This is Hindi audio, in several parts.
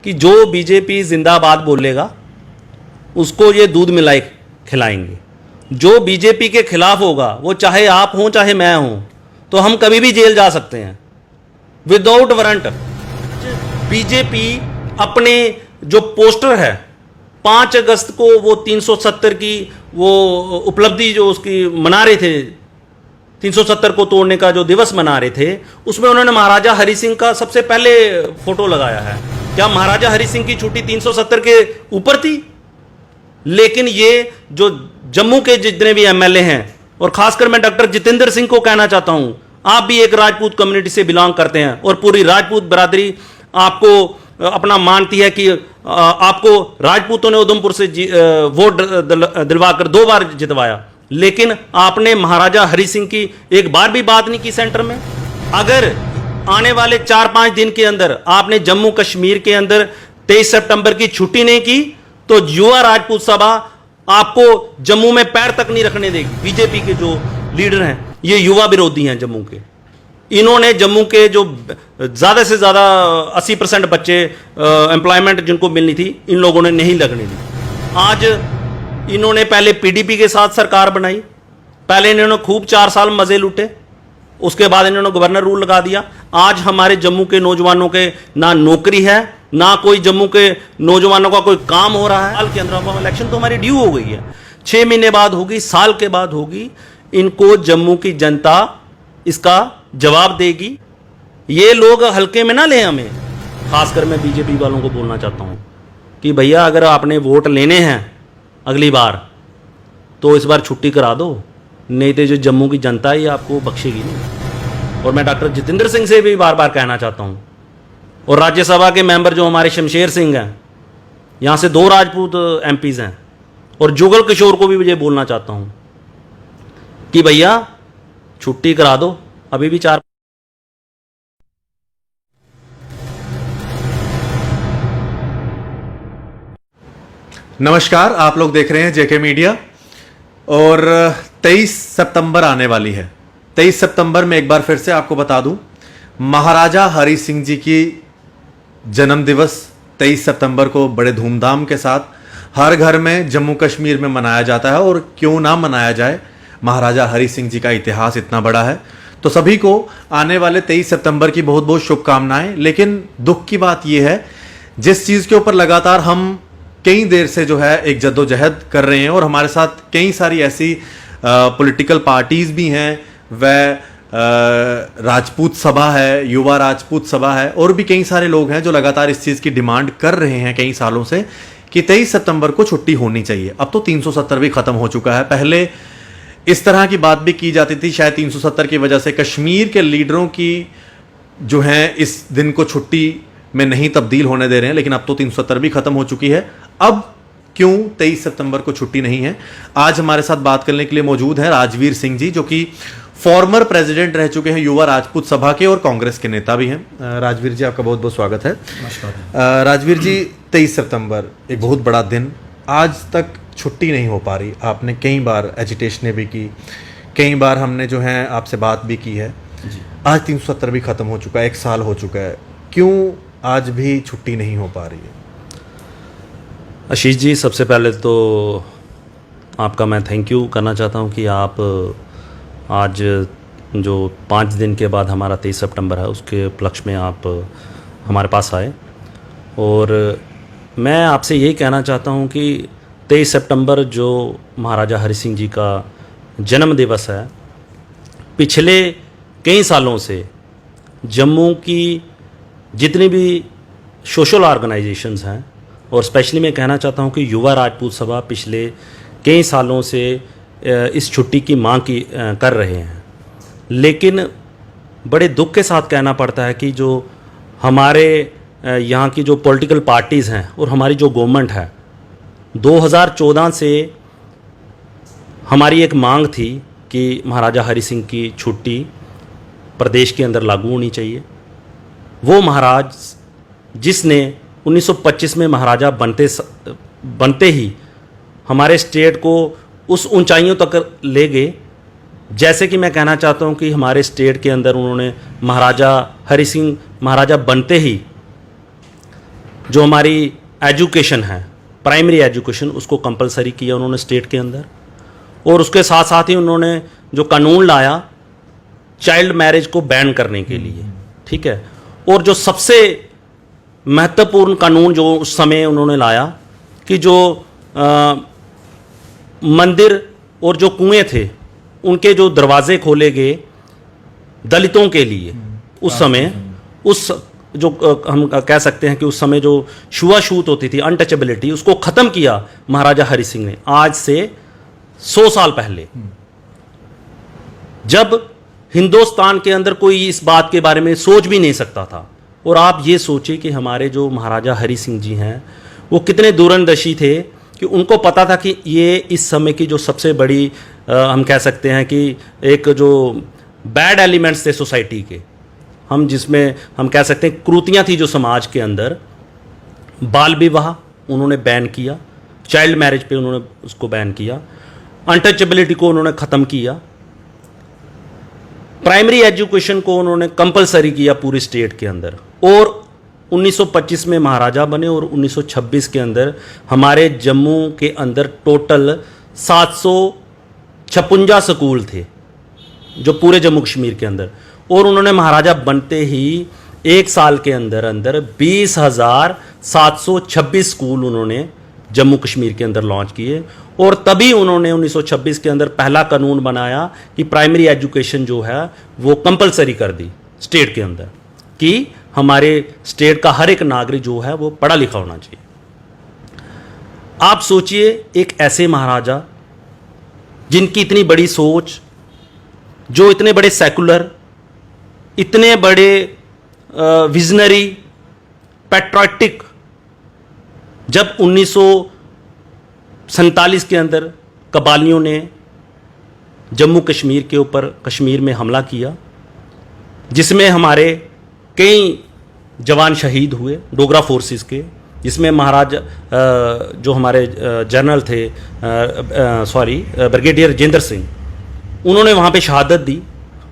कि जो बीजेपी जिंदाबाद बोलेगा उसको ये दूध मिलाई खिलाएंगे, जो बीजेपी के खिलाफ होगा वो चाहे आप हों चाहे मैं हूं तो हम कभी भी जेल जा सकते हैं विदाउट वारंट। बीजेपी अपने जो पोस्टर है 5 अगस्त को वो 370 की वो उपलब्धि जो उसकी मना रहे थे, 370 को तोड़ने का जो दिवस मना रहे थे, उसमें उन्होंने महाराजा हरि सिंह का सबसे पहले फोटो लगाया है। क्या महाराजा हरि सिंह की छुट्टी 370 के ऊपर थी? लेकिन ये जो जम्मू के जितने भी एमएलए हैं, और खासकर मैं डॉक्टर जितेंद्र सिंह को कहना चाहता हूं, आप भी एक राजपूत कम्युनिटी से बिलोंग करते हैं और पूरी राजपूत बरादरी आपको अपना मानती है कि आपको राजपूतों ने उधमपुर से वोट दिलवाकर 2 बार जितवाया, लेकिन आपने महाराजा हरि सिंह की एक बार भी बात नहीं की सेंटर में। अगर आने वाले 4-5 दिन के अंदर आपने जम्मू कश्मीर के अंदर 23 सितंबर की छुट्टी नहीं की तो युवा राजपूत सभा आपको जम्मू में पैर तक नहीं रखने देगी। बीजेपी के जो लीडर हैं ये युवा विरोधी हैं जम्मू के, इन्होंने जम्मू के जो ज्यादा से ज्यादा 80% बच्चे एम्प्लॉयमेंट जिनको मिलनी थी इन लोगों ने नहीं लगने दी। आज इन्होंने पहले पीडीपी के साथ सरकार बनाई, पहले इन्होंने खूब 4 साल मजे लूटे, उसके बाद इन्होंने गवर्नर रूल लगा दिया। आज हमारे जम्मू के नौजवानों के ना नौकरी है ना कोई जम्मू के नौजवानों का कोई काम हो रहा है। साल के अंदर इलेक्शन तो हमारी ड्यू हो गई है, 6 महीने बाद होगी, साल के बाद होगी, इनको जम्मू की जनता इसका जवाब देगी। ये लोग हल्के में ना लें हमें। खासकर मैं बीजेपी वालों को बोलना चाहता हूं कि भैया अगर आपने वोट लेने हैं अगली बार तो इस बार छुट्टी करा दो, नहीं तो जो जम्मू की जनता है ये आपको बख्शेगी नहीं। और मैं डॉक्टर जितेंद्र सिंह से भी बार बार कहना चाहता हूं, और राज्यसभा के मेंबर जो हमारे शमशेर सिंह हैं, यहां से 2 राजपूत एमपीज हैं, और जुगल किशोर को भी मुझे बोलना चाहता हूं कि भैया छुट्टी करा दो। अभी भी 4 नमस्कार, आप लोग देख रहे हैं जेके मीडिया। और 23 सितंबर आने वाली है। 23 सितंबर में एक बार फिर से आपको बता दूं, महाराजा हरि सिंह जी की जन्म दिवस 23 सितंबर को बड़े धूमधाम के साथ हर घर में जम्मू कश्मीर में मनाया जाता है। और क्यों ना मनाया जाए, महाराजा हरि सिंह जी का इतिहास इतना बड़ा है। तो सभी को आने वाले 23 सितंबर की बहुत बहुत शुभकामनाएं। लेकिन दुख की बात यह है, जिस चीज़ के ऊपर लगातार हम कई देर से जो है एक जद्दोजहद कर रहे हैं, और हमारे साथ कई सारी ऐसी पॉलिटिकल पार्टीज भी हैं, वह राजपूत सभा है, युवा राजपूत सभा है, और भी कई सारे लोग हैं जो लगातार इस चीज़ की डिमांड कर रहे हैं कई सालों से कि 23 सितंबर को छुट्टी होनी चाहिए। अब तो 370 भी खत्म हो चुका है। पहले इस तरह की बात भी की जाती थी, शायद 370 की वजह से कश्मीर के लीडरों की जो है इस दिन को छुट्टी में नहीं तब्दील होने दे रहे हैं, लेकिन अब तो 370 भी खत्म हो चुकी है। अब क्यों 23 सितंबर को छुट्टी नहीं है? आज हमारे साथ बात करने के लिए मौजूद है राजवीर सिंह जी, जो कि फॉर्मर प्रेसिडेंट रह चुके हैं युवा राजपूत सभा के, और कांग्रेस के नेता भी हैं। राजवीर जी, आपका बहुत बहुत स्वागत है। नमस्कार। राजवीर जी, 23 सितंबर एक बहुत बड़ा दिन, आज तक छुट्टी नहीं हो पा रही। आपने कई बार एजिटेशनें भी की, कई बार हमने जो है आपसे बात भी की है। आज 370 भी खत्म हो चुका है, 1 साल हो चुका है, क्यों आज भी छुट्टी नहीं हो पा रही है? आशीष जी, सबसे पहले तो आपका मैं थैंक यू करना चाहता हूं कि आप आज जो 5 दिन के बाद हमारा 23 सितंबर है उसके उपलक्ष्य में आप हमारे पास आए। और मैं आपसे यही कहना चाहता हूं कि 23 सितंबर जो महाराजा हरि सिंह जी का जन्म दिवस है, पिछले कई सालों से जम्मू की जितनी भी सोशल ऑर्गेनाइजेशंस हैं, और स्पेशली मैं कहना चाहता हूं कि युवा राजपूत सभा पिछले कई सालों से इस छुट्टी की मांग कर रहे हैं। लेकिन बड़े दुख के साथ कहना पड़ता है कि जो हमारे यहाँ की जो पॉलिटिकल पार्टीज़ हैं और हमारी जो गवर्नमेंट है, 2014 से हमारी एक मांग थी कि महाराजा हरि सिंह की छुट्टी प्रदेश के अंदर लागू होनी चाहिए। वो महाराज जिसने 1925 में महाराजा बनते ही हमारे स्टेट को उस ऊंचाइयों तक ले गए। जैसे कि मैं कहना चाहता हूं कि हमारे स्टेट के अंदर उन्होंने महाराजा हरि सिंह महाराजा बनते ही जो हमारी एजुकेशन है, प्राइमरी एजुकेशन, उसको कंपलसरी किया उन्होंने स्टेट के अंदर। और उसके साथ साथ ही उन्होंने जो कानून लाया चाइल्ड मैरिज को बैन करने के लिए, ठीक है। और जो सबसे महत्वपूर्ण कानून जो उस समय उन्होंने लाया कि जो मंदिर और जो कुएं थे उनके जो दरवाजे खोले गए दलितों के लिए, उस समय उस जो हम कह सकते हैं कि उस समय जो छुआछूत होती थी, अनटचेबिलिटी, उसको ख़त्म किया महाराजा हरि सिंह ने आज से 100 साल पहले, जब हिंदुस्तान के अंदर कोई इस बात के बारे में सोच भी नहीं सकता था। और आप ये सोचिए कि हमारे जो महाराजा हरि सिंह जी हैं वो कितने दूरंदर्शी थे कि उनको पता था कि ये इस समय की जो सबसे बड़ी हम कह सकते हैं कि एक जो बैड एलिमेंट्स थे सोसाइटी के, हम जिसमें हम कह सकते हैं क्रूतियाँ थी जो समाज के अंदर, बाल विवाह उन्होंने बैन किया, चाइल्ड मैरिज पे उन्होंने उसको बैन किया, अनटचेबिलिटी को उन्होंने ख़त्म किया, प्राइमरी एजुकेशन को उन्होंने कंपलसरी किया पूरी स्टेट के अंदर। और 1925 में महाराजा बने और 1926 के अंदर हमारे जम्मू के अंदर टोटल 756 स्कूल थे जो पूरे जम्मू कश्मीर के अंदर। और उन्होंने महाराजा बनते ही एक साल के अंदर अंदर 20,726 स्कूल उन्होंने जम्मू कश्मीर के अंदर लॉन्च किए। और तभी उन्होंने 1926 के अंदर पहला कानून बनाया कि प्राइमरी एजुकेशन जो है वो कंपलसरी कर दी स्टेट के अंदर, कि हमारे स्टेट का हर एक नागरिक जो है वो पढ़ा लिखा होना चाहिए। आप सोचिए एक ऐसे महाराजा जिनकी इतनी बड़ी सोच, जो इतने बड़े सेकुलर, इतने बड़े विजनरी, पैट्रियोटिक, जब 1947 के अंदर कबालियों ने जम्मू कश्मीर के ऊपर, कश्मीर में हमला किया, जिसमें हमारे कई जवान शहीद हुए डोगरा फोर्सेस के, जिसमें महाराज जो हमारे जनरल थे, ब्रिगेडियर राजेंद्र सिंह, उन्होंने वहाँ पे शहादत दी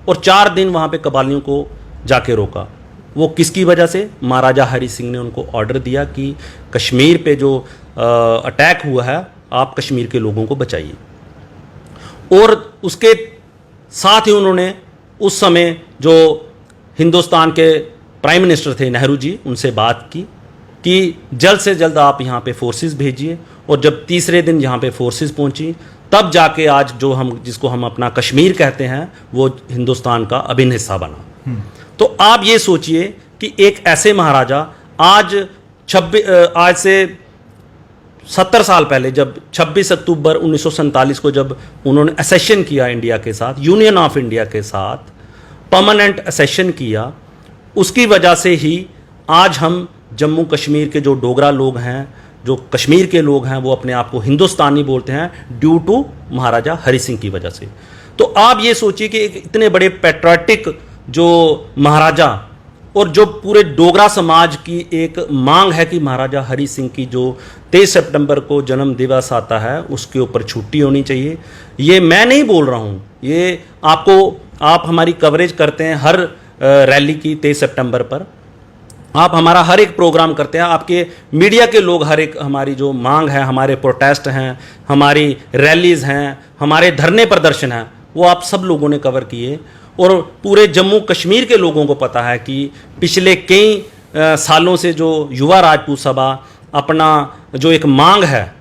और 4 दिन वहाँ पे कबालियों को जाके रोका। वो किसकी वजह से? महाराजा हरि सिंह ने उनको ऑर्डर दिया कि कश्मीर पे जो अटैक हुआ है आप कश्मीर के लोगों को बचाइए। और उसके साथ ही उन्होंने उस समय जो हिंदुस्तान के प्राइम मिनिस्टर थे नेहरू जी, उनसे बात की कि जल्द से जल्द आप यहाँ पे फोर्सेस भेजिए। और जब तीसरे दिन यहाँ पे फोर्सेस पहुँची तब जाके आज जो हम जिसको हम अपना कश्मीर कहते हैं वो हिंदुस्तान का अभिन्न हिस्सा बना। तो आप ये सोचिए कि एक ऐसे महाराजा आज से 70 साल पहले, जब 26 अक्टूबर 1947 को जब उन्होंने असेशन किया इंडिया के साथ, यूनियन ऑफ इंडिया के साथ परमानेंट असेशन किया, उसकी वजह से ही आज हम जम्मू कश्मीर के जो डोगरा लोग हैं, जो कश्मीर के लोग हैं, वो अपने आप को हिंदुस्तानी बोलते हैं ड्यू टू महाराजा हरि सिंह की वजह से। तो आप ये सोचिए कि एक इतने बड़े पैट्रियोटिक जो महाराजा, और जो पूरे डोगरा समाज की एक मांग है कि महाराजा हरि सिंह की जो 23 सितंबर को जन्म दिवस आता है उसके ऊपर छुट्टी होनी चाहिए। ये मैं नहीं बोल रहा हूँ, ये आप हमारी कवरेज करते हैं हर रैली की 23 सितंबर पर, आप हमारा हर एक प्रोग्राम करते हैं, आपके मीडिया के लोग हर एक हमारी जो मांग है, हमारे प्रोटेस्ट हैं, हमारी रैलीज हैं, हमारे धरने प्रदर्शन हैं, वो आप सब लोगों ने कवर किए। और पूरे जम्मू कश्मीर के लोगों को पता है कि पिछले कई सालों से जो युवा राजपूत सभा अपना जो एक मांग है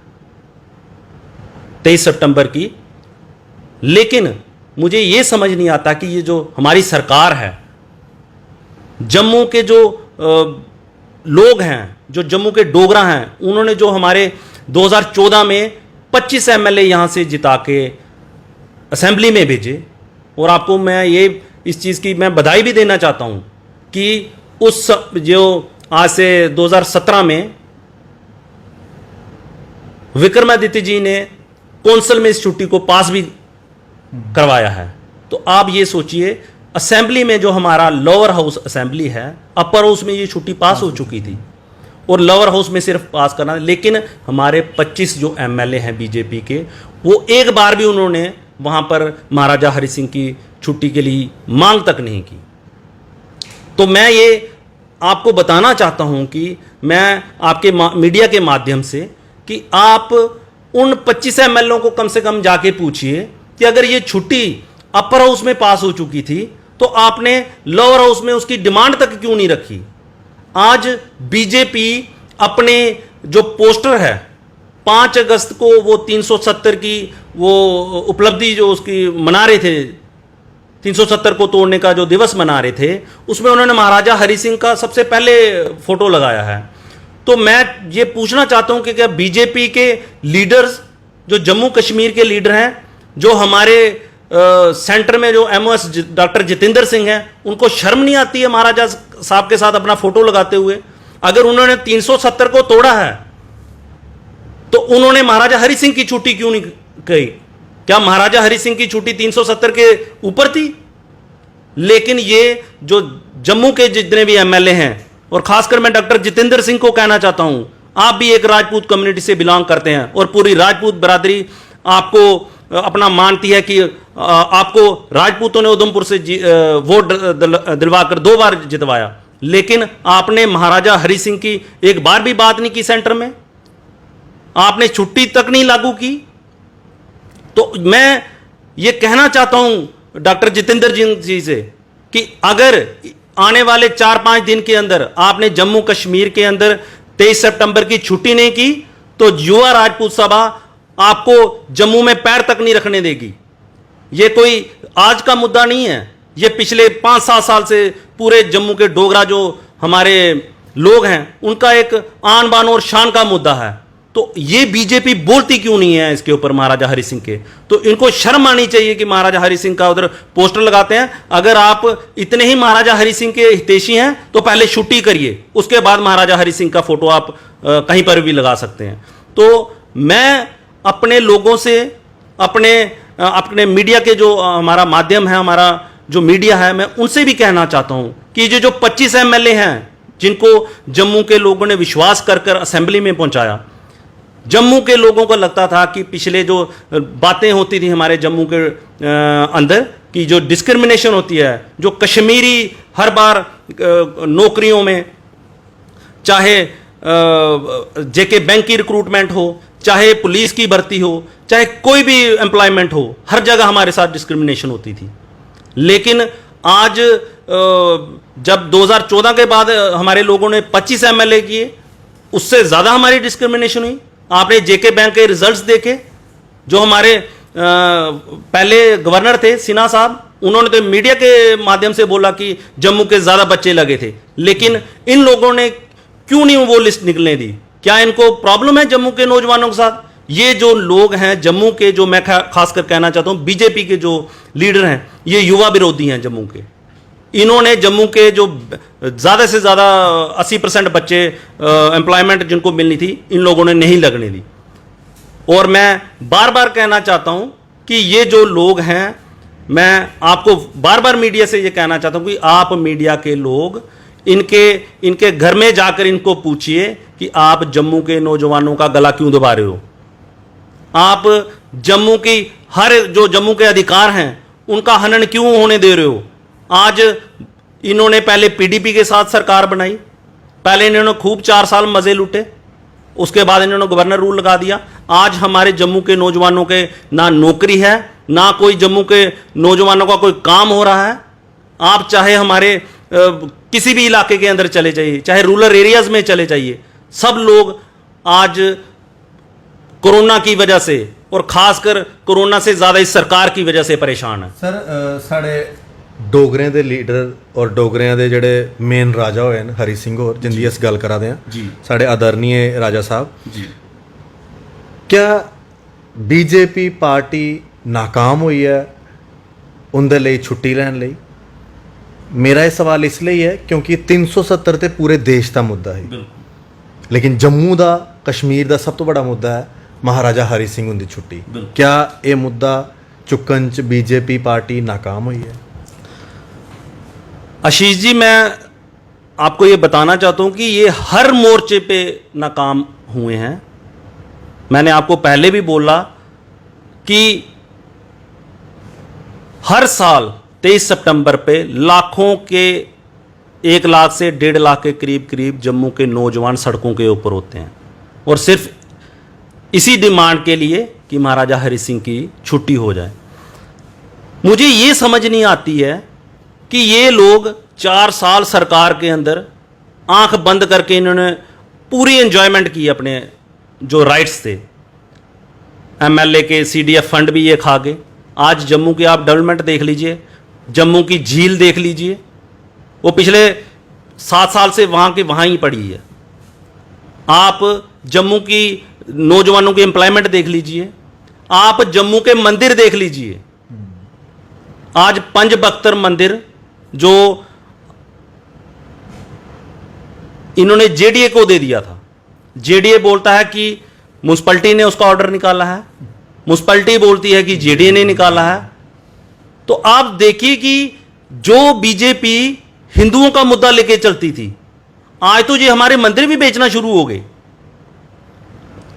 23 सितंबर की, लेकिन मुझे ये समझ नहीं आता कि ये जो हमारी सरकार है, जम्मू के जो लोग हैं, जो जम्मू के डोगरा हैं, उन्होंने जो हमारे 2014 में 25 एमएलए यहाँ से जिता के असेंबली में भेजे। और आपको मैं ये इस चीज़ की मैं बधाई भी देना चाहता हूँ कि उस जो आज से 2017 में विक्रमादित्य जी ने कौंसिल में इस छुट्टी को पास भी करवाया है। तो आप ये सोचिए असेंबली में जो हमारा लोअर हाउस असेंबली है, अपर हाउस में ये छुट्टी पास हो चुकी थी और लोअर हाउस में सिर्फ पास करना, लेकिन हमारे 25 जो एमएलए हैं बीजेपी के, वो एक बार भी उन्होंने वहाँ पर महाराजा हरि सिंह की छुट्टी के लिए मांग तक नहीं की। तो मैं ये आपको बताना चाहता हूं कि मैं आपके मीडिया के माध्यम से कि आप उन 25 एमएलओ को कम से कम जाके पूछिए कि अगर ये छुट्टी अपर हाउस में पास हो चुकी थी तो आपने लोअर हाउस में उसकी डिमांड तक क्यों नहीं रखी। आज बीजेपी अपने जो पोस्टर है 5 अगस्त को वो 370 की वो उपलब्धि जो उसकी मना रहे थे, 370 को तोड़ने का जो दिवस मना रहे थे, उसमें उन्होंने महाराजा हरि सिंह का सबसे पहले फोटो लगाया है। तो मैं ये पूछना चाहता हूं कि क्या बीजेपी के लीडर्स जो जम्मू कश्मीर के लीडर हैं, जो हमारे सेंटर में जो एमओएस डॉक्टर जितेंद्र सिंह हैं, उनको शर्म नहीं आती है महाराजा साहब के साथ अपना फोटो लगाते हुए? अगर उन्होंने 370 को तोड़ा है तो उन्होंने महाराजा हरि सिंह की छुट्टी क्यों नहीं कही? क्या महाराजा हरि सिंह की छुट्टी 370 के ऊपर थी? लेकिन ये जो जम्मू के जितने भी एमएलए हैं, और खासकर मैं डॉक्टर जितेंद्र सिंह को कहना चाहता हूं, आप भी एक राजपूत कम्युनिटी से बिलोंग करते हैं और पूरी राजपूत बरादरी आपको अपना मानती है कि आपको राजपूतों ने उधमपुर से वोट दिलवाकर 2 बार जितवाया, लेकिन आपने महाराजा हरि सिंह की एक बार भी बात नहीं की। सेंटर में आपने छुट्टी तक नहीं लागू की। तो मैं ये कहना चाहता हूं डॉक्टर जितेंद्र जी से कि अगर आने वाले 4-5 दिन के अंदर आपने जम्मू कश्मीर के अंदर 23 सितंबर की छुट्टी नहीं की तो युवा राजपूत सभा आपको जम्मू में पैर तक नहीं रखने देगी। ये कोई आज का मुद्दा नहीं है, ये पिछले 5-7 साल से पूरे जम्मू के डोगरा जो हमारे लोग हैं उनका एक आन बान और शान का मुद्दा है। तो ये बीजेपी बोलती क्यों नहीं है इसके ऊपर महाराजा हरि सिंह के? तो इनको शर्म आनी चाहिए कि महाराजा हरि सिंह का उधर पोस्टर लगाते हैं। अगर आप इतने ही महाराजा हरि सिंह के हितैषी हैं तो पहले छुट्टी करिए, उसके बाद महाराजा हरि सिंह का फोटो आप कहीं पर भी लगा सकते हैं। तो मैं अपने लोगों से, अपने मीडिया के जो हमारा माध्यम है, हमारा जो मीडिया है, मैं उनसे भी कहना चाहता हूं कि जो 25 एमएलए हैं जिनको जम्मू के लोगों ने विश्वास कर असेंबली में पहुंचाया, जम्मू के लोगों को लगता था कि पिछले जो बातें होती थी हमारे जम्मू के अंदर कि जो डिस्क्रिमिनेशन होती है, जो कश्मीरी हर बार नौकरियों में, चाहे जेके बैंक की रिक्रूटमेंट हो, चाहे पुलिस की भर्ती हो, चाहे कोई भी एम्प्लॉयमेंट हो, हर जगह हमारे साथ डिस्क्रिमिनेशन होती थी। लेकिन आज जब 2014 के बाद हमारे लोगों ने 25 एमएलए किए, उससे ज़्यादा हमारी डिस्क्रिमिनेशन हुई। आपने जेके बैंक के रिजल्ट्स देखे, जो हमारे पहले गवर्नर थे सिन्हा साहब, उन्होंने तो मीडिया के माध्यम से बोला कि जम्मू के ज़्यादा बच्चे लगे थे, लेकिन इन लोगों ने क्यों नहीं वो लिस्ट निकलने दी? क्या इनको प्रॉब्लम है जम्मू के नौजवानों के साथ? ये जो लोग हैं जम्मू के, जो मैं खासकर कहना चाहता हूं बीजेपी के जो लीडर हैं, ये युवा विरोधी हैं जम्मू के। इन्होंने जम्मू के जो ज़्यादा से ज़्यादा 80% बच्चे एम्प्लॉयमेंट जिनको मिलनी थी, इन लोगों ने नहीं लगने दी। और मैं बार बार कहना चाहता हूं कि ये जो लोग हैं, मैं आपको बार बार मीडिया से ये कहना चाहता हूं कि आप मीडिया के लोग इनके घर में जाकर इनको पूछिए कि आप जम्मू के नौजवानों का गला क्यों दबा रहे हो? आप जम्मू की जो जम्मू के अधिकार हैं उनका हनन क्यों होने दे रहे हो? आज इन्होंने पहले पीडीपी के साथ सरकार बनाई, पहले इन्होंने खूब 4 साल मजे लूटे, उसके बाद इन्होंने गवर्नर रूल लगा दिया। आज हमारे जम्मू के नौजवानों के ना नौकरी है, ना कोई जम्मू के नौजवानों का कोई काम हो रहा है। आप चाहे हमारे किसी भी इलाके के अंदर चले जाइए, चाहे रूरल एरियाज में चले जाइए, सब लोग आज कोरोना की वजह से और खासकर कोरोना से ज्यादा इस सरकार की वजह से परेशान है। सर साढ़े डोगरें दे लीडर और डोगरें दे जेड़े मेन राजा होए न हरि सिंह और जिंदी अस गल करा दे हैं साढ़े आदरणीय राजा साहब जी, क्या बीजेपी पार्टी नाकाम हुई है उनके लिए छुट्टी लैन लई? मेरा ये सवाल इसलिए है क्योंकि 370 ते पूरे देश का मुद्दा है, लेकिन जम्मू का कश्मीर का सब तो बड़ा मुद्दा है महाराजा हरि सिंह उनकी छुट्टी। क्या ये मुद्दा चुकन च बीजेपी पार्टी नाकाम हुई है? आशीष जी, मैं आपको ये बताना चाहता हूं कि ये हर मोर्चे पे नाकाम हुए हैं। मैंने आपको पहले भी बोला कि हर साल 23 सितंबर पे लाखों के 1 लाख से 1.5 लाख के करीब करीब जम्मू के नौजवान सड़कों के ऊपर होते हैं, और सिर्फ इसी डिमांड के लिए कि महाराजा हरि सिंह की छुट्टी हो जाए। मुझे ये समझ नहीं आती है कि ये लोग 4 साल सरकार के अंदर आंख बंद करके इन्होंने पूरी एंजॉयमेंट की अपने जो राइट्स थे। एमएलए के सीडीएफ फंड भी ये खा गए। आज जम्मू की आप डेवलपमेंट देख लीजिए, जम्मू की झील देख लीजिए, वो पिछले 7 साल से वहाँ की वहाँ ही पड़ी है। आप जम्मू की नौजवानों की एम्प्लॉयमेंट देख लीजिए, आप जम्मू के मंदिर देख लीजिए। आज पंज बख्तर मंदिर जो इन्होंने जेडीए को दे दिया था, जेडीए बोलता है कि म्युनिसिपैलिटी ने उसका ऑर्डर निकाला है, म्युनिसिपैलिटी बोलती है कि जेडीए ने निकाला है। तो आप देखिए कि जो बीजेपी हिंदुओं का मुद्दा लेके चलती थी, आज तो ये हमारे मंदिर भी बेचना शुरू हो गए।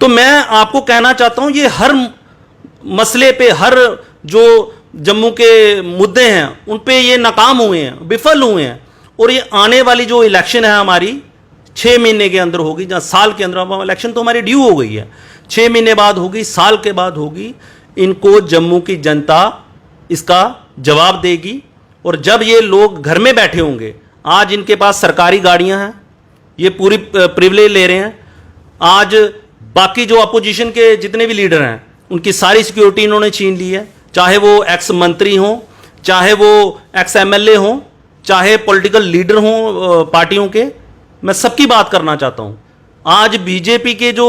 तो मैं आपको कहना चाहता हूं, ये हर मसले पे, हर जो जम्मू के मुद्दे हैं उन पे ये नाकाम हुए हैं, विफल हुए हैं। और ये आने वाली जो इलेक्शन है हमारी 6 महीने के अंदर होगी, जहां साल के अंदर, इलेक्शन तो हमारी ड्यू हो गई है, 6 महीने बाद होगी, साल के बाद होगी। इनको जम्मू की जनता इसका जवाब देगी। और जब ये लोग घर में बैठे होंगे, आज इनके पास सरकारी गाड़ियां हैं, ये पूरी प्रिविलेज ले रहे हैं। आज बाकी जो अपोजिशन के जितने भी लीडर हैं उनकी सारी सिक्योरिटी इन्होंने छीन ली है, चाहे वो एक्स मंत्री हों, चाहे वो एक्स एमएलए हों, चाहे पॉलिटिकल लीडर हों पार्टियों के। मैं सबकी बात करना चाहता हूं। आज बीजेपी के जो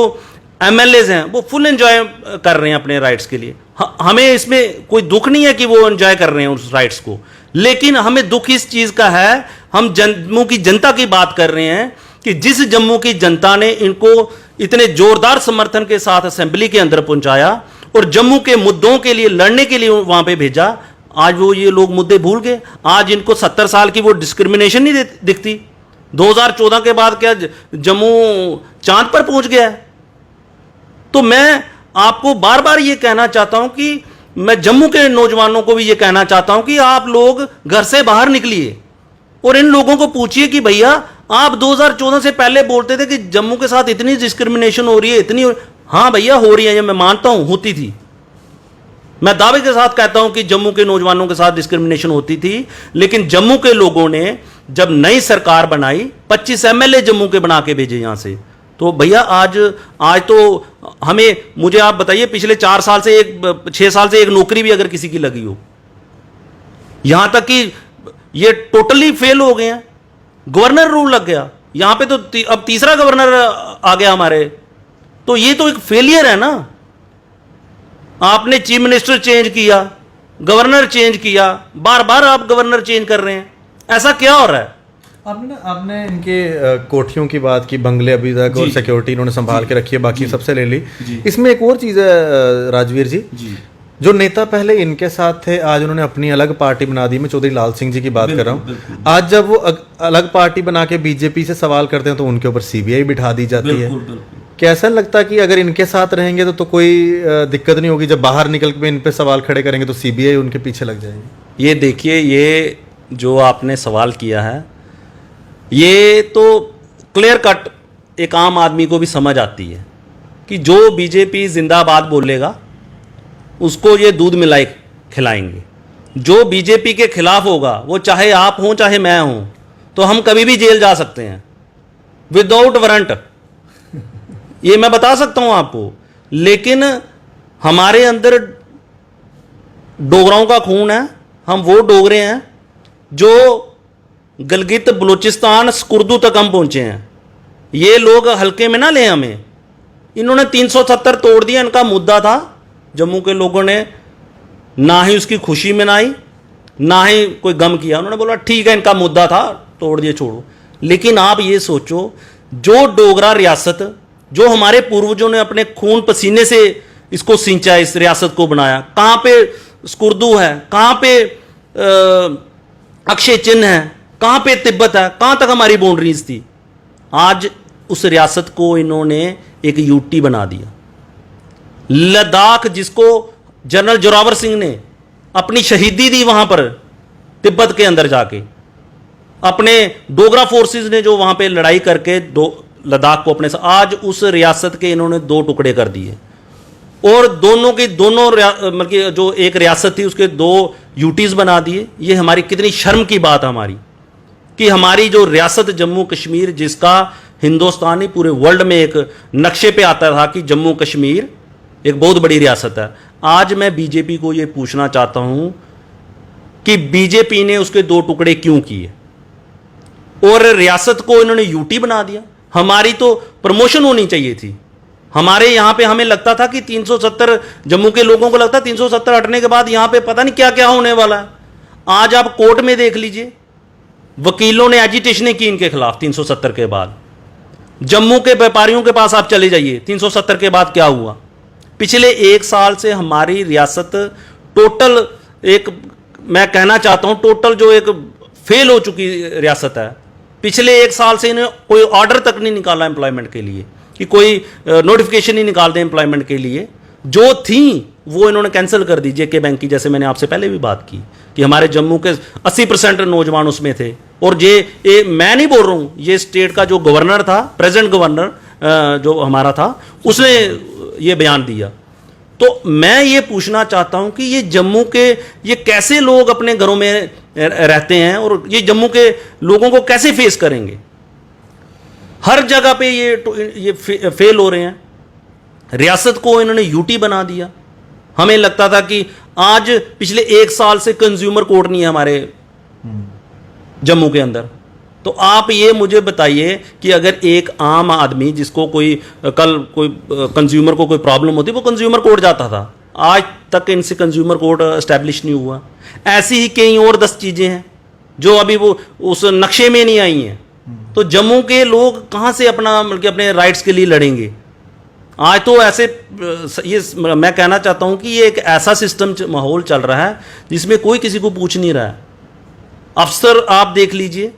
एमएलएज हैं वो फुल एंजॉय कर रहे हैं अपने राइट्स के लिए। हमें इसमें कोई दुख नहीं है कि वो एंजॉय कर रहे हैं उस राइट्स को, लेकिन हमें दुख इस चीज का है, हम जम्मू की जनता की बात कर रहे हैं कि जिस जम्मू की जनता ने इनको इतने जोरदार समर्थन के साथ असेंबली के अंदर पहुंचाया और जम्मू के मुद्दों के लिए लड़ने के लिए वहां पे भेजा, आज वो ये लोग मुद्दे भूल गए। आज इनको 70 साल की वो डिस्क्रिमिनेशन नहीं दिखती। 2014 के बाद क्या जम्मू चांद पर पहुंच गया है? तो मैं आपको बार बार ये कहना चाहता हूं कि मैं जम्मू के नौजवानों को भी ये कहना चाहता हूं कि आप लोग घर से बाहर निकलिए और इन लोगों को पूछिए कि भैया आप 2014 से पहले बोलते थे कि जम्मू के साथ इतनी डिस्क्रिमिनेशन हो रही है, इतनी हाँ भैया हो रही है, ये मैं मानता हूं होती थी। मैं दावे के साथ कहता हूं कि जम्मू के नौजवानों के साथ डिस्क्रिमिनेशन होती थी, लेकिन जम्मू के लोगों ने जब नई सरकार बनाई, 25 एमएलए जम्मू के बना के भेजे यहां से, तो भैया आज तो हमें, मुझे आप बताइए, पिछले 4 साल से 6 साल से एक नौकरी भी अगर किसी की लगी हो, यहां तक कि ये टोटली फेल हो गए हैं। गवर्नर रूल लग गया यहां पे, तो अब तीसरा गवर्नर आ गया हमारे, तो ये तो एक फेलियर है ना। आपने चीफ मिनिस्टर चेंज किया, गवर्नर चेंज किया, बार बार आप गवर्नर चेंज कर रहे हैं, ऐसा क्या हो रहा है? आपने इनके कोठियों की बात की, बंगले अभी तक और सिक्योरिटी इन्होंने संभाल के रखी है, बाकी सबसे ले ली। इसमें एक और चीज है राजवीर जी, जो नेता पहले इनके साथ थे, आज उन्होंने अपनी अलग पार्टी बना दी। मैं चौधरी लाल सिंह जी की बात कर रहा हूँ। आज जब वो अलग पार्टी बना के बीजेपी से सवाल करते हैं तो उनके ऊपर सीबीआई बिठा दी जाती है। कैसा लगता कि अगर इनके साथ रहेंगे तो कोई दिक्कत नहीं होगी, जब बाहर निकल के इन पे सवाल खड़े करेंगे तो सीबीआई उनके पीछे लग जाएगी? ये देखिए, ये जो आपने सवाल किया है, ये तो क्लियर कट एक आम आदमी को भी समझ आती है कि जो बीजेपी जिंदाबाद बोलेगा उसको ये दूध मिलाई खिलाएंगे। जो बीजेपी के खिलाफ होगा, वो चाहे आप हों चाहे मैं हूं, तो हम कभी भी जेल जा सकते हैं विदाउट वारंट, ये मैं बता सकता हूं आपको। लेकिन हमारे अंदर डोगराओं का खून है, हम वो डोगरे हैं जो गिलगित बलूचिस्तान स्कुर्दू तक हम पहुंचे हैं। ये लोग हल्के में ना लें हमें। इन्होंने 370 तोड़ दिया, इनका मुद्दा था। जम्मू के लोगों ने ना ही उसकी खुशी मनाई, ना ही कोई गम किया। उन्होंने बोला ठीक है, इनका मुद्दा था, तोड़ दिए, छोड़ो। लेकिन आप ये सोचो, जो डोगरा रियासत, जो हमारे पूर्वजों ने अपने खून पसीने से इसको सिंचा, इस रियासत को बनाया, कहां पे स्कुर्दू है, कहां पे अक्षय चिन्ह है, कहां पे तिब्बत है, कहां तक हमारी बाउंड्रीज थी। आज उस रियासत को इन्होंने एक यूटी बना दिया। लद्दाख, जिसको जनरल जोरावर सिंह ने अपनी शहीदी दी वहां पर तिब्बत के अंदर जाके, अपने डोगरा फोर्सेस ने जो वहां पे लड़ाई करके लद्दाख को अपने से, आज उस रियासत के इन्होंने 2 टुकड़े कर दिए और दोनों की दोनों मतलब कि जो एक रियासत थी उसके 2 यूटीज बना दिए। ये हमारी कितनी शर्म की बात है हमारी, कि हमारी जो रियासत जम्मू कश्मीर, जिसका हिंदुस्तानी पूरे वर्ल्ड में एक नक्शे पे आता था कि जम्मू कश्मीर एक बहुत बड़ी रियासत है, आज मैं बीजेपी को ये पूछना चाहता हूं कि बीजेपी ने उसके 2 टुकड़े क्यों किए और रियासत को इन्होंने यूटी बना दिया। हमारी तो प्रमोशन होनी चाहिए थी। हमारे यहां पे हमें लगता था कि 370, जम्मू के लोगों को लगता 370 हटने के बाद यहां पे पता नहीं क्या क्या होने वाला है। आज आप कोर्ट में देख लीजिए, वकीलों ने एजिटेशन की इनके खिलाफ 370 के बाद। जम्मू के व्यापारियों के पास आप चले जाइए, 370 के बाद क्या हुआ। पिछले 1 साल से हमारी रियासत टोटल एक, मैं कहना चाहता हूं टोटल जो एक फेल हो चुकी रियासत है। पिछले 1 साल से इन्हें कोई ऑर्डर तक नहीं निकाला एम्प्लॉयमेंट के लिए, कि कोई नोटिफिकेशन नहीं निकालते एम्प्लॉयमेंट के लिए। जो थी वो इन्होंने कैंसिल कर दी। जेके बैंक की, जैसे मैंने आपसे पहले भी बात की कि हमारे जम्मू के 80% नौजवान उसमें थे। और ये मैं नहीं बोल रहा हूं, ये स्टेट का जो गवर्नर था, प्रेजेंट गवर्नर जो हमारा था, उसने ये बयान दिया। तो मैं ये पूछना चाहता हूं कि ये जम्मू के ये कैसे लोग अपने घरों में रहते हैं और ये जम्मू के लोगों को कैसे फेस करेंगे। हर जगह पे ये फेल हो रहे हैं। रियासत को इन्होंने यूटी बना दिया। हमें लगता था कि आज पिछले 1 साल से कंज्यूमर कोर्ट नहीं है हमारे जम्मू के अंदर। तो आप ये मुझे बताइए कि अगर एक आम आदमी जिसको कोई कल कोई कंज्यूमर को कोई प्रॉब्लम होती, वो कंज्यूमर कोर्ट जाता था, आज तक इनसे कंज्यूमर कोर्ट एस्टैब्लिश नहीं हुआ। ऐसी ही कई और 10 चीजें हैं जो अभी वो उस नक्शे में नहीं आई हैं। तो जम्मू के लोग कहां से अपने राइट्स के लिए लड़ेंगे। आज तो ऐसे ये मैं कहना चाहता हूं कि ये एक ऐसा सिस्टम माहौल चल रहा है जिसमें कोई किसी को पूछ नहीं रहा है। अफसर आप देख लीजिए,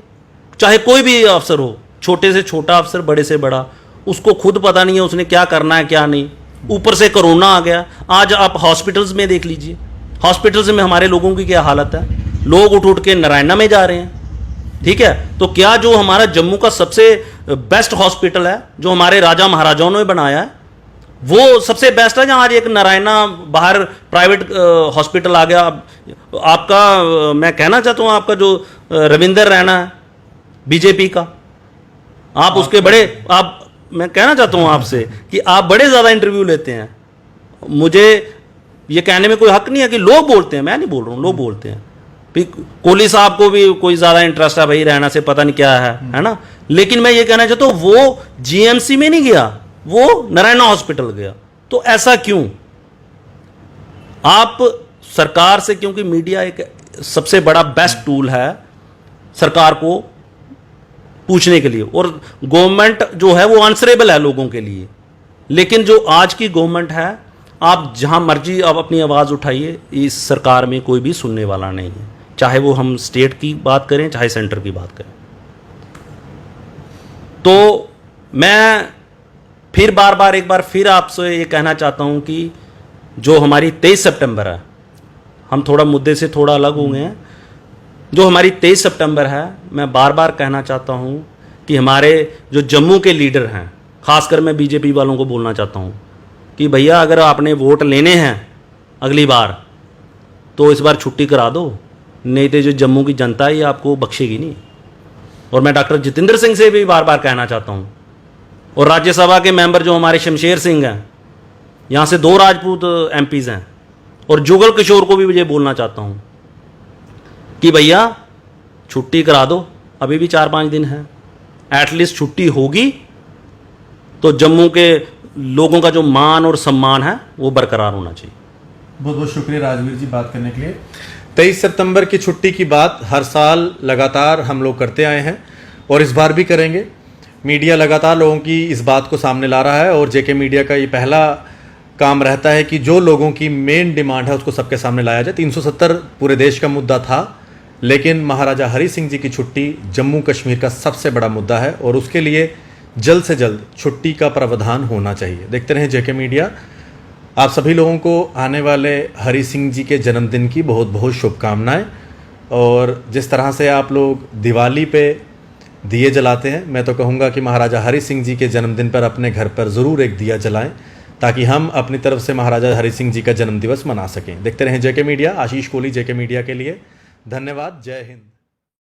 चाहे कोई भी अफसर हो, छोटे से छोटा अफसर, बड़े से बड़ा, उसको खुद पता नहीं है उसने क्या करना है क्या नहीं। ऊपर से कोरोना आ गया। आज आप हॉस्पिटल्स में देख लीजिए, हॉस्पिटल्स में हमारे लोगों की क्या हालत है। लोग उठ उठ के नारायणा में जा रहे हैं। ठीक है, तो क्या जो हमारा जम्मू का सबसे बेस्ट हॉस्पिटल है, जो हमारे राजा महाराजाओं ने बनाया है, वो सबसे बेस्ट है, जहां आज एक नारायणा बाहर प्राइवेट हॉस्पिटल आ गया। आपका मैं कहना चाहता हूं, आपका जो रविंदर रैना है बीजेपी का, आप उसके बड़े, आप मैं कहना चाहता हूं आपसे कि आप बड़े ज्यादा इंटरव्यू लेते हैं। मुझे ये कहने में कोई हक नहीं है कि लोग बोलते हैं, मैं नहीं बोल रहा हूं, लोग बोलते हैं। कोहली साहब को भी कोई ज्यादा इंटरेस्ट है भाई रैना से, पता नहीं क्या है ना। लेकिन मैं ये कहना चाहता हूं, वो जीएमसी में नहीं गया, वो नारायणा हॉस्पिटल गया। तो ऐसा क्यों? आप सरकार से, क्योंकि मीडिया एक सबसे बड़ा बेस्ट टूल है सरकार को पूछने के लिए, और गवर्नमेंट जो है वो आंसरेबल है लोगों के लिए। लेकिन जो आज की गवर्नमेंट है, आप जहां मर्जी आप अपनी आवाज उठाइए, इस सरकार में कोई भी सुनने वाला नहीं है। चाहे वो हम स्टेट की बात करें, चाहे सेंटर की बात करें। तो मैं फिर एक बार फिर आपसे ये कहना चाहता हूं कि जो हमारी 23 सितंबर है, हम थोड़ा मुद्दे से थोड़ा अलग हो गए हैं। जो हमारी 23 सितंबर है, मैं बार बार कहना चाहता हूं कि हमारे जो जम्मू के लीडर हैं, खासकर मैं बीजेपी वालों को बोलना चाहता हूं कि भैया अगर आपने वोट लेने हैं अगली बार, तो इस बार छुट्टी करा दो, नहीं तो जो जम्मू की जनता है ये आपको बख्शेगी नहीं। और मैं डॉक्टर जितेंद्र सिंह से भी बार बार कहना चाहता हूं, और राज्यसभा के मेंबर जो हमारे शमशेर सिंह हैं, यहां से 2 राजपूत एमपीज हैं, और जुगल किशोर को भी मुझे बोलना चाहता हूं कि भैया छुट्टी करा दो, अभी भी 4-5 दिन है, एटलीस्ट छुट्टी होगी तो जम्मू के लोगों का जो मान और सम्मान है वो बरकरार होना चाहिए। बहुत बहुत शुक्रिया राजवीर जी बात करने के लिए। 23 सितंबर की छुट्टी की बात हर साल लगातार हम लोग करते आए हैं और इस बार भी करेंगे। मीडिया लगातार लोगों की इस बात को सामने ला रहा है और जेके मीडिया का ये पहला काम रहता है कि जो लोगों की मेन डिमांड है उसको सबके सामने लाया जाए। 370 पूरे देश का मुद्दा था, लेकिन महाराजा हरि सिंह जी की छुट्टी जम्मू कश्मीर का सबसे बड़ा मुद्दा है और उसके लिए जल्द से जल्द छुट्टी का प्रावधान होना चाहिए। देखते रहें जेके मीडिया। आप सभी लोगों को आने वाले हरि सिंह जी के जन्मदिन की बहुत बहुत शुभकामनाएं और जिस तरह से आप लोग दिवाली पे दिए जलाते हैं, मैं तो कहूँगा कि महाराजा हरि सिंह जी के जन्मदिन पर अपने घर पर ज़रूर एक दिया जलाएं, ताकि हम अपनी तरफ से महाराजा हरि सिंह जी का जन्मदिवस मना सकें। देखते रहें जेके मीडिया। आशीष कोहली, जेके मीडिया के लिए धन्यवाद। जय हिंद।